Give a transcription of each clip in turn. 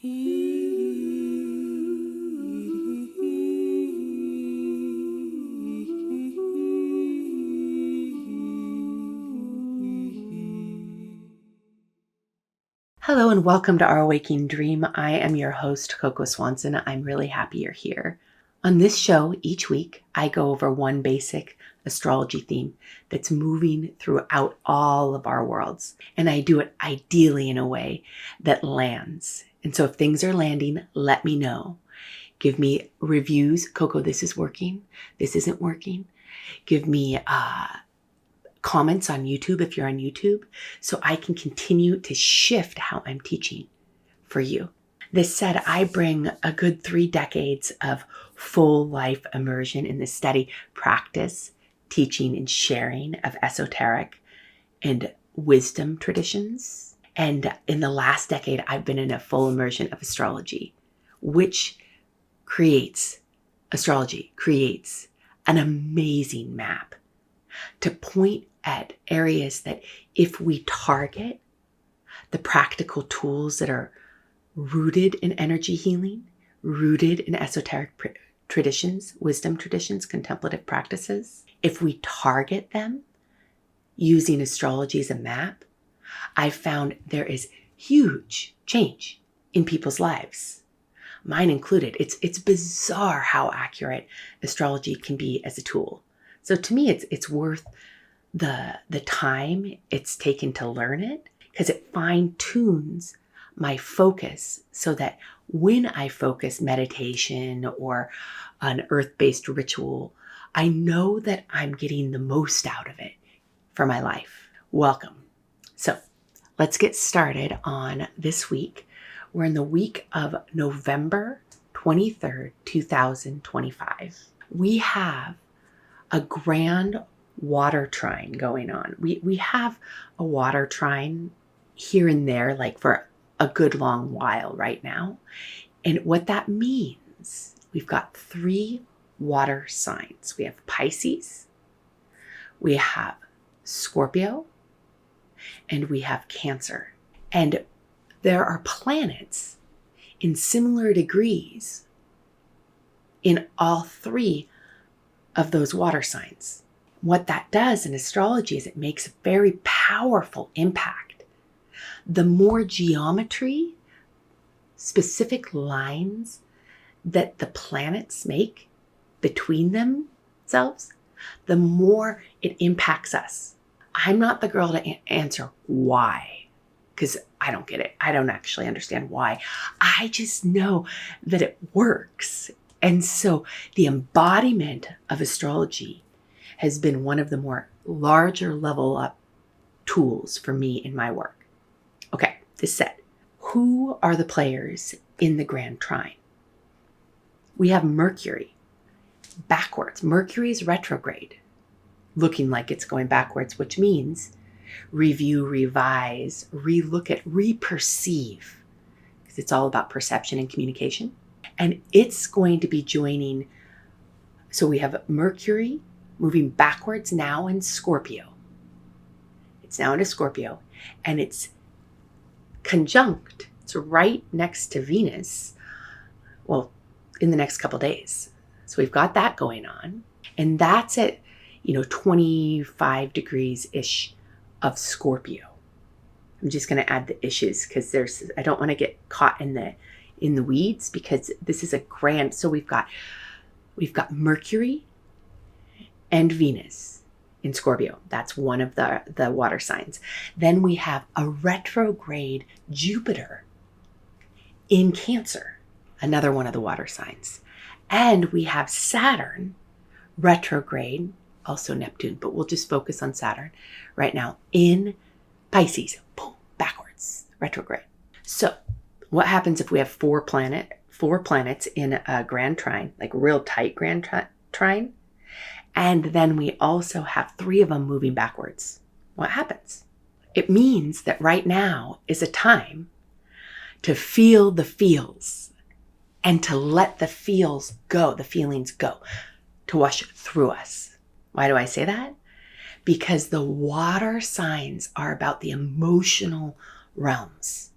Hello and welcome to Our Waking Dream. I am your host, Coco Swanson. I'm really happy you're here. On this show, each week, I go over one basic astrology theme that's moving throughout all of our worlds. And I do it ideally in a way that lands. And so if things are landing, let me know. Give me reviews. Coco, this is working. This isn't working. Give me comments on YouTube if you're on YouTube, so I can continue to shift how I'm teaching for you. This said, I bring a good 3 decades of full life immersion in the study, practice, teaching, and sharing of esoteric and wisdom traditions. And in the last decade, I've been in a full immersion of astrology, which astrology creates an amazing map to point at areas that if we target the practical tools that are rooted in energy healing, rooted in esoteric traditions, wisdom traditions, contemplative practices, if we target them using astrology as a map, I've found there is huge change in people's lives, mine included. It's bizarre how accurate astrology can be as a tool. So to me, it's worth the time it's taken to learn it, because it fine tunes my focus so that when I focus meditation or an earth-based ritual, I know that I'm getting the most out of it for my life. Welcome. So let's get started on this week. We're in the week of November 23rd, 2025. We have a grand water trine going on. We have a water trine here and there, like for a good long while right now. And what that means, we've got 3 water signs. We have Pisces, we have Scorpio, and we have Cancer. And there are planets in similar degrees in all 3 of those water signs. What that does in astrology is it makes a very powerful impact. The more geometry, specific lines that the planets make between themselves, the more it impacts us. I'm not the girl to answer why, because I don't get it. I don't actually understand why. I just know that it works. And so the embodiment of astrology has been one of the more larger level up tools for me in my work. Okay, this said, who are the players in the Grand Trine? We have Mercury backwards. Mercury is retrograde, looking like it's going backwards, which means review, revise, relook at, reperceive, because it's all about perception and communication. And it's going to be joining. So we have Mercury moving backwards now in Scorpio. It's now into Scorpio, and it's conjunct. It's right next to Venus, well, in the next couple days. So we've got that going on. And that's at, 25 degrees-ish of Scorpio. I'm just going to add the ishes because I don't want to get caught in the weeds, because this is a grand. So we've got Mercury and Venus in Scorpio. That's one of the water signs. Then we have a retrograde Jupiter in Cancer, another one of the water signs. And we have Saturn retrograde, also Neptune, but we'll just focus on Saturn right now in Pisces. Boom, backwards, retrograde. So what happens if we have 4 planets in a grand trine, like real tight grand trine? And then we also have 3 of them moving backwards. What happens? It means that right now is a time to feel the feels and to let the feelings go, to wash through us. Why do I say that? Because the water signs are about the emotional realms.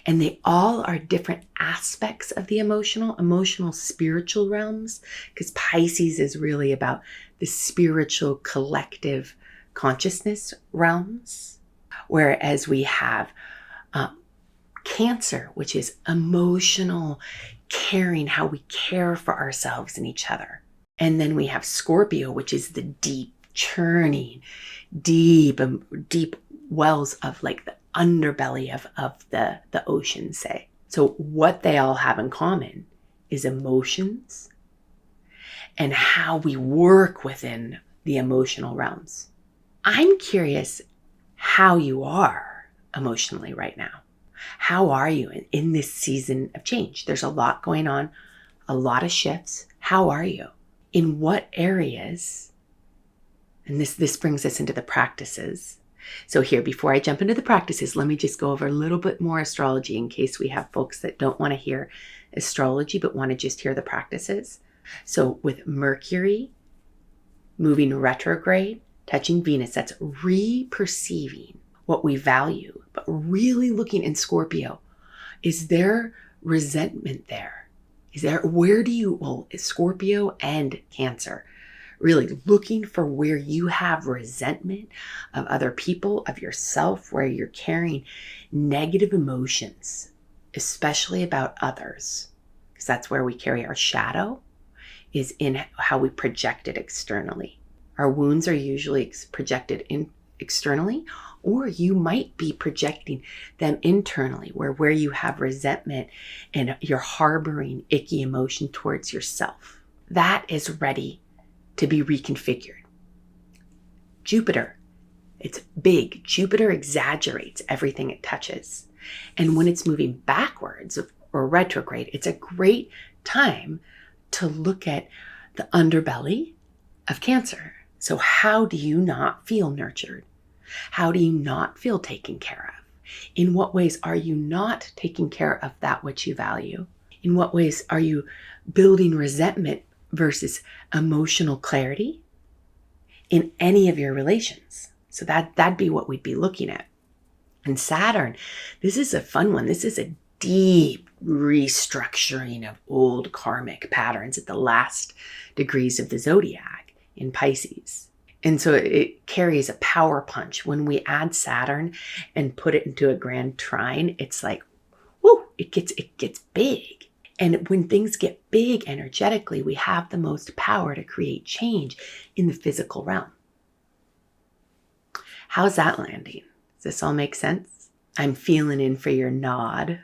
And they all are different aspects of the emotional, spiritual realms, because Pisces is really about the spiritual collective consciousness realms. Whereas we have Cancer, which is emotional caring, how we care for ourselves and each other. And then we have Scorpio, which is the deep churning, deep wells of like the underbelly of the ocean, say. So what they all have in common is emotions and how we work within the emotional realms. I'm curious how you are emotionally right now. How are you in this season of change? There's a lot going on, a lot of shifts. How are you? In what areas? And this brings us into the practices. So here, before I jump into the practices, let me just go over a little bit more astrology in case we have folks that don't want to hear astrology but want to just hear the practices. So with Mercury moving retrograde, touching Venus, that's re-perceiving what we value, but really looking in Scorpio. Is there resentment there? Scorpio and Cancer, really looking for where you have resentment of other people, of yourself, where you're carrying negative emotions, especially about others, because that's where we carry our shadow, is in how we project it externally. Our wounds are usually projected externally, or you might be projecting them internally, where you have resentment and you're harboring icky emotion towards yourself. That is ready to be reconfigured. Jupiter, it's big. Jupiter exaggerates everything it touches. And when it's moving backwards or retrograde, it's a great time to look at the underbelly of Cancer. So how do you not feel nurtured? How do you not feel taken care of? In what ways are you not taking care of that which you value? In what ways are you building resentment versus emotional clarity in any of your relations? So that'd be what we'd be looking at. And Saturn, this is a fun one. This is a deep restructuring of old karmic patterns at the last degrees of the zodiac in Pisces. And so it carries a power punch. When we add Saturn and put it into a grand trine, it's like, whoo, it gets big. And when things get big energetically, we have the most power to create change in the physical realm. How's that landing? Does this all make sense? I'm feeling in for your nod.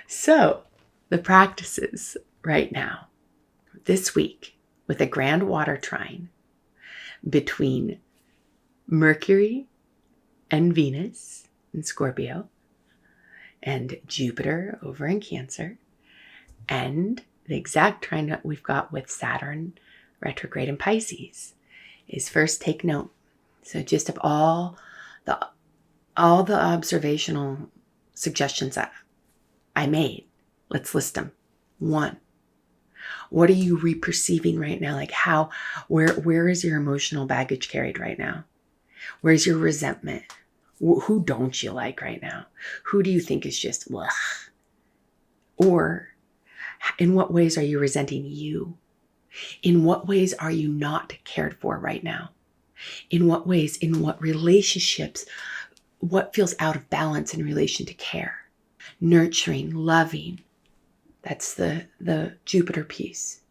So the practices right now, this week, with a grand water trine between Mercury and Venus in Scorpio and Jupiter over in Cancer, and the exact trine that we've got with Saturn retrograde in Pisces, is first take note. So just of all the observational suggestions that I made, let's list them. 1, what are you re-perceiving right now? Like where is your emotional baggage carried right now? Where's your resentment? Who don't you like right now? Who do you think is just, ugh? Or in what ways are you resenting you? In what ways are you not cared for right now? In what ways, in what relationships, what feels out of balance in relation to care? Nurturing, loving, that's the Jupiter piece.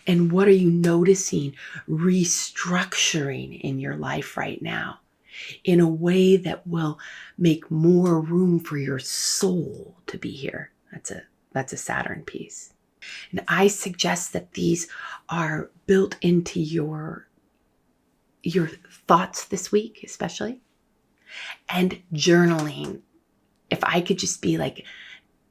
And what are you noticing restructuring in your life right now in a way that will make more room for your soul to be here? That's a Saturn piece. And I suggest that these are built into your thoughts this week, especially. And journaling. If I could just be like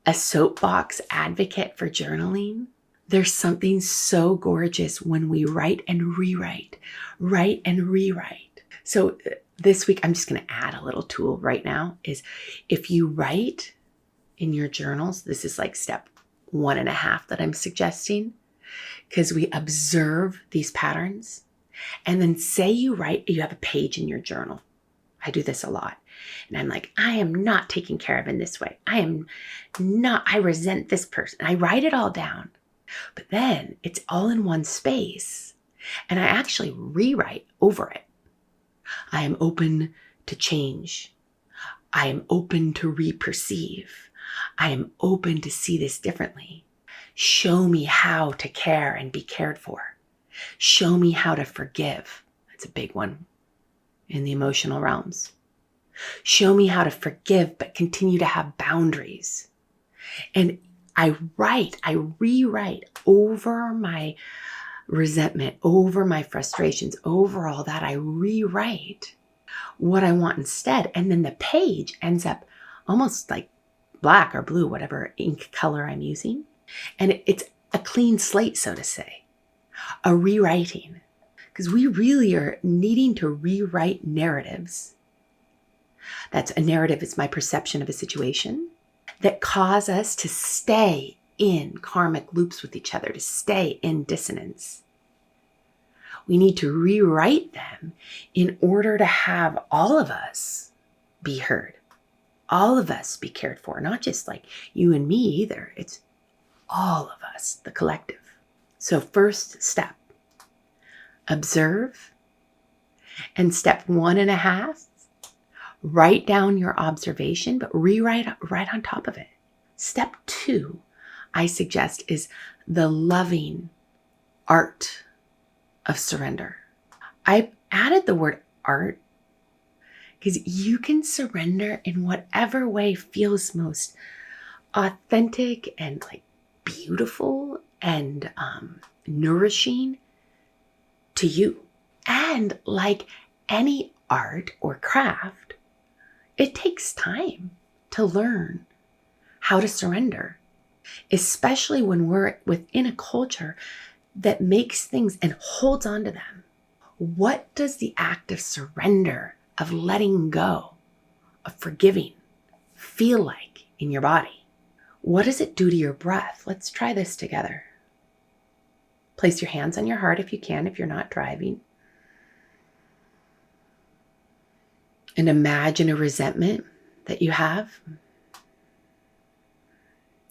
a soapbox advocate for journaling, there's something so gorgeous when we write and rewrite, write and rewrite. So this week, I'm just going to add a little tool right now, is if you write in your journals, this is like step 1.5 that I'm suggesting, because we observe these patterns. And then say you have a page in your journal. I do this a lot. And I'm like, I am not taken care of in this way. I resent this person. I write it all down. But then it's all in one space. And I actually rewrite over it. I am open to change. I am open to re-perceive. I am open to see this differently. Show me how to care and be cared for. Show me how to forgive. That's a big one in the emotional realms. Show me how to forgive, but continue to have boundaries. And I rewrite over my resentment, over my frustrations, over all that. I rewrite what I want instead. And then the page ends up almost like black or blue, whatever ink color I'm using. And it's a clean slate, so to say, a rewriting. Because we really are needing to rewrite narratives. That's a narrative, it's my perception of a situation that cause us to stay in karmic loops with each other, to stay in dissonance. We need to rewrite them in order to have all of us be heard, all of us be cared for, not just like you and me either. It's all of us, the collective. So first step, observe. And step 1.5, write down your observation, but rewrite right on top of it. Step 2, I suggest, is the loving art of surrender. I added the word art because you can surrender in whatever way feels most authentic and like beautiful and nourishing to you. And like any art or craft, it takes time to learn how to surrender, especially when we're within a culture that makes things and holds on to them. What does the act of surrender, of letting go, of forgiving feel like in your body? What does it do to your breath? Let's try this together. Place your hands on your heart if you can, if you're not driving. And imagine a resentment that you have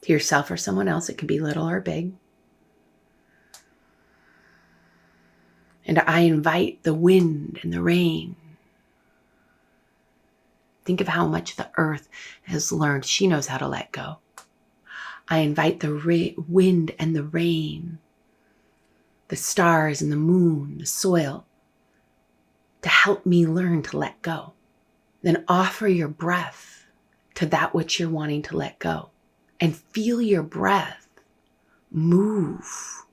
to yourself or someone else. It can be little or big. And I invite the wind and the rain. Think of how much the earth has learned. She knows how to let go. I invite the wind and the rain, the stars and the moon, the soil, to help me learn to let go. Then offer your breath to that which you're wanting to let go. And feel your breath move.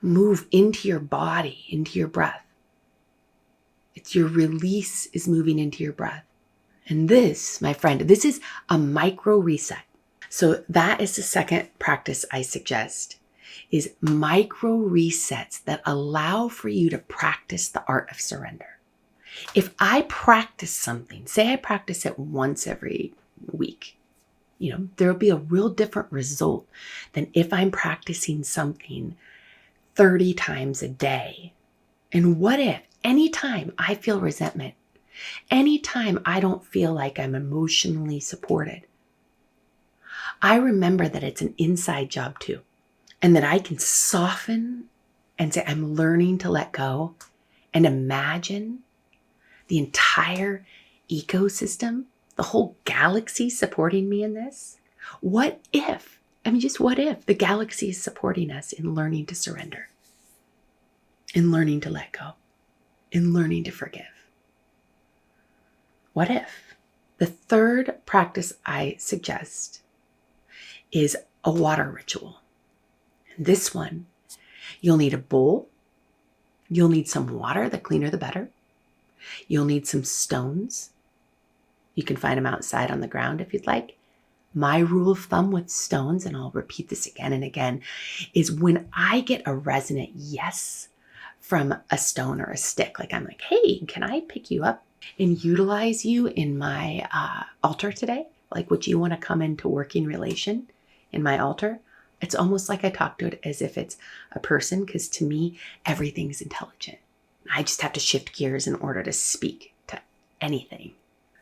Move into your body, into your breath. It's your release is moving into your breath. And this, my friend, this is a micro reset. So that is the second practice I suggest, is micro resets that allow for you to practice the art of surrender. If I practice something, say I practice it once every week, there'll be a real different result than if I'm practicing something 30 times a day. And what if anytime I feel resentment, anytime I don't feel like I'm emotionally supported, I remember that it's an inside job too, and that I can soften and say, I'm learning to let go, and imagine the entire ecosystem, the whole galaxy supporting me in this. What if the galaxy is supporting us in learning to surrender, in learning to let go, in learning to forgive? What if? The third practice I suggest is a water ritual. And this one, you'll need a bowl. You'll need some water, the cleaner the better. You'll need some stones. You can find them outside on the ground if you'd like. My rule of thumb with stones, and I'll repeat this again and again, is when I get a resonant yes from a stone or a stick, like I'm like, hey, can I pick you up and utilize you in my altar today? Like, would you want to come into working relation in my altar? It's almost like I talk to it as if it's a person, because to me, everything's intelligent. I just have to shift gears in order to speak to anything.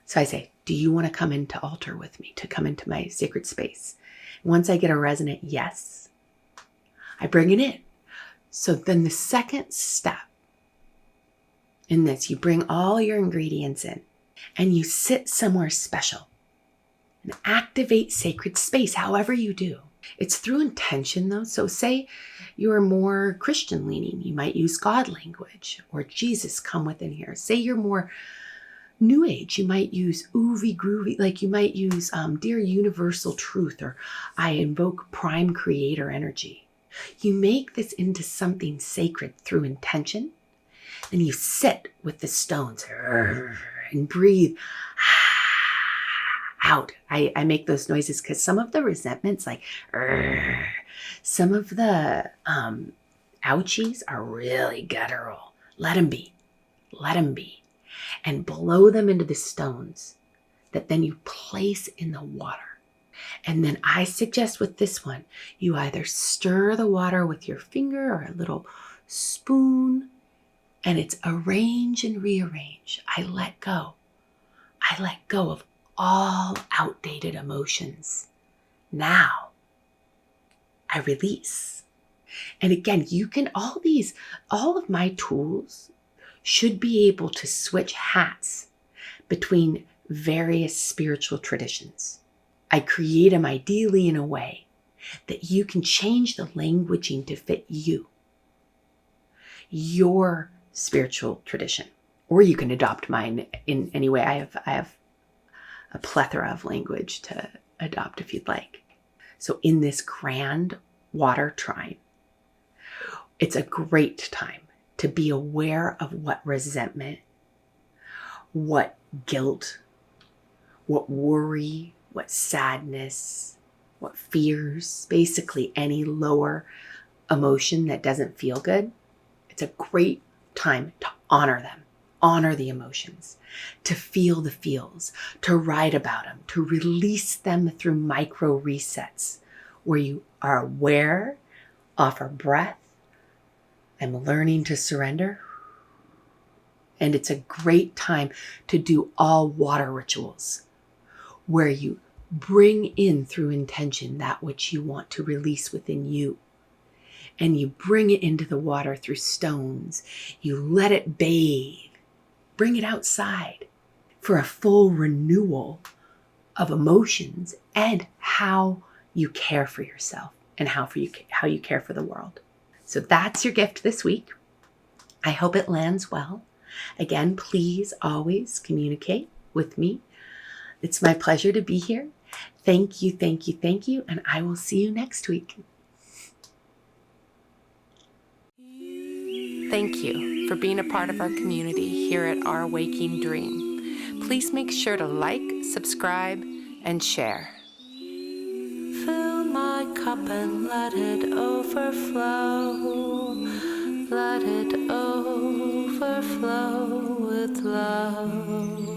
So I say, do you want to come into altar with me, to come into my sacred space? Once I get a resonant yes, I bring it in. So then the second step in this, you bring all your ingredients in and you sit somewhere special and activate sacred space, however you do. It's through intention though. So say you're more Christian leaning, you might use God language or Jesus, come within here. Say you're more New Age, you might use oovy groovy, like you might use Dear Universal Truth, or I invoke Prime Creator energy. You make this into something sacred through intention, and you sit with the stones and breathe out. I make those noises because some of the resentments, like some of the ouchies are really guttural. Let them be. Let them be. And blow them into the stones that then you place in the water. And then I suggest with this one, you either stir the water with your finger or a little spoon, and it's arrange and rearrange. I let go. I let go of all outdated emotions. Now I release. And again, you can, all of my tools should be able to switch hats between various spiritual traditions. I create them ideally in a way that you can change the languaging to fit you, your spiritual tradition, or you can adopt mine in any way. I have a plethora of language to adopt if you'd like. So in this grand water trine, it's a great time to be aware of what resentment, what guilt, what worry, what sadness, what fears, basically any lower emotion that doesn't feel good. It's a great time to honor them, honor the emotions, to feel the feels, to write about them, to release them through micro resets where you are aware, offer breath, I'm learning to surrender. And it's a great time to do all water rituals where you bring in through intention that which you want to release within you. And you bring it into the water through stones. You let it bathe. Bring it outside for a full renewal of emotions and how you care for yourself and how you care for the world. So that's your gift this week. I hope it lands well. Again, please always communicate with me. It's my pleasure to be here. Thank you, thank you, thank you, and I will see you next week. Thank you for being a part of our community here at Our Waking Dream. Please make sure to like, subscribe, and share. Fill my cup and let it overflow. Let it overflow with love.